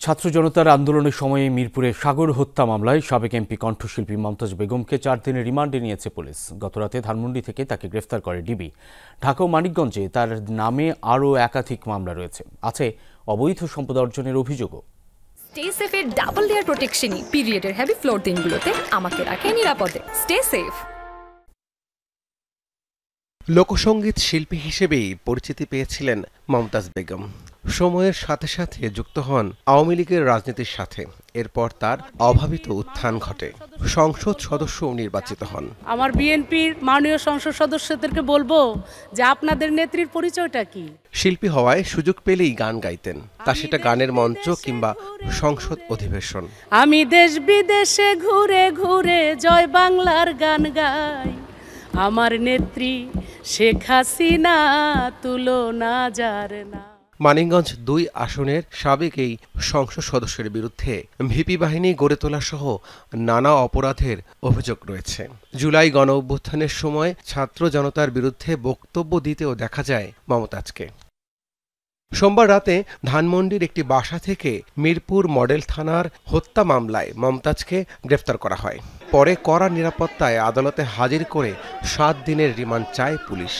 ছাত্র জনতার আন্দোলনের সময়ে মিরপুরে সাগর হত্যা মামলায় সাবেক এমপি কণ্ঠশিল্পী মমতাজ বেগমকে 4 দিনের রিমান্ডে নিয়েছে পুলিশ। গতরাতে ধানমন্ডি থেকে তাকে গ্রেফতার করে ডিবি। ঢাকা ও মানিকগঞ্জে তার নামে আরও একাধিক মামলা রয়েছে। আছে অবৈধ সম্পদ অর্জনের অভিযোগও। স্টে সেফের ডাবল লেয়ার প্রোটেকশনই পিরিয়ডের হেভি ফ্লোর দিনগুলোতে আমাকে রাখে নিরাপদে। Stay safe. লোকসঙ্গীত শিল্পী হিসেবেই পরিচিতি পেয়েছিলেন মমতাজ বেগম। সময়ের সাথে সাথে যুক্ত হন আওয়ামী লীগের রাজনীতির সাথে। এরপর তার অভাবিত উত্থান ঘটে। সংসদ সদস্য নির্বাচিত হন। আমার বিএনপির মাননীয় সংসদ সদস্যদেরকে বলবো যে আপনাদের নেত্রীর পরিচয়টা কি। শিল্পী হওয়ায় সুযোগ পেলেই গান গাইতেন, তা সেটা গানের মঞ্চ কিংবা সংসদ অধিবেশন। আমি দেশ বিদেশে ঘুরে ঘুরে জয় বাংলার গান গাই, আমার নেত্রী শেখ হাসিনা তুলনা যার না। মানিকগঞ্জ 2 আসনের সাবেক এই সংসদ সদস্যের বিরুদ্ধে ভিপি বাহিনী গড়ে তোলা সহ নানা অপরাধের অভিযোগ রয়েছে। জুলাই গণ অভ্যুত্থানের সময় ছাত্র জনতার বিরুদ্ধে বক্তব্য দিতেও দেখা যায় মমতাজকে। সোমবার রাতে ধানমন্ডির একটি বাসা থেকে মিরপুর মডেল থানার হত্যা মামলায় মমতাজকে গ্রেফতার করা হয়। পরে কড়া নিরাপত্তায় আদালতে হাজির করে 7 দিনের রিমান্ড চায় পুলিশ।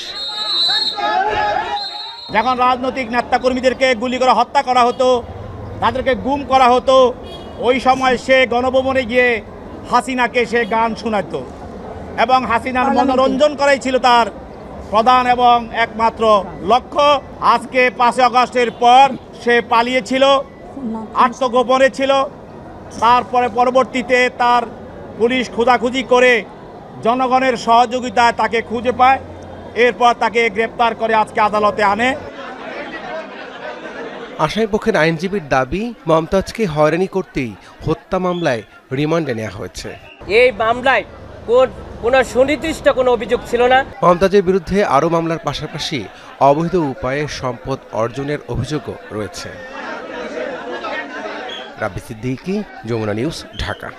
যখন রাজনৈতিক নেতাকর্মীদেরকে গুলি করে হত্যা করা হতো, তাদেরকে গুম করা হতো, ওই সময় সে গণভবনে গিয়ে হাসিনাকে সে গান শোনাতো এবং হাসিনার মনোরঞ্জন করাই ছিল তার প্রধান এবং একমাত্র লক্ষ্য। আজকে 5 আগস্টের পর সে পালিয়েছিল, আত্মগোপনে ছিল। তারপরে পরবর্তীতে তার পুলিশ খোঁজাখুঁজি করে জনগণের সহযোগিতায় তাকে খুঁজে পায়। এরপর তাকে গ্রেপ্তার করে আজকে আদালতে আনে। আসামিপক্ষের আইনজীবীর দাবি, মমতাজকে হয়রানি করতেই হত্যা মামলায় রিমান্ডে নেওয়া হয়েছে। এই মামলায় কোনো সুনির্দিষ্ট কোনো অভিযোগ ছিল না। মমতাজের বিরুদ্ধে আরও মামলার পাশাপাশি অবৈধ উপায়ে সম্পদ অর্জনের অভিযোগও রয়েছে। রাব্বি সিদ্দিকী, যমুনা নিউজ, ঢাকা।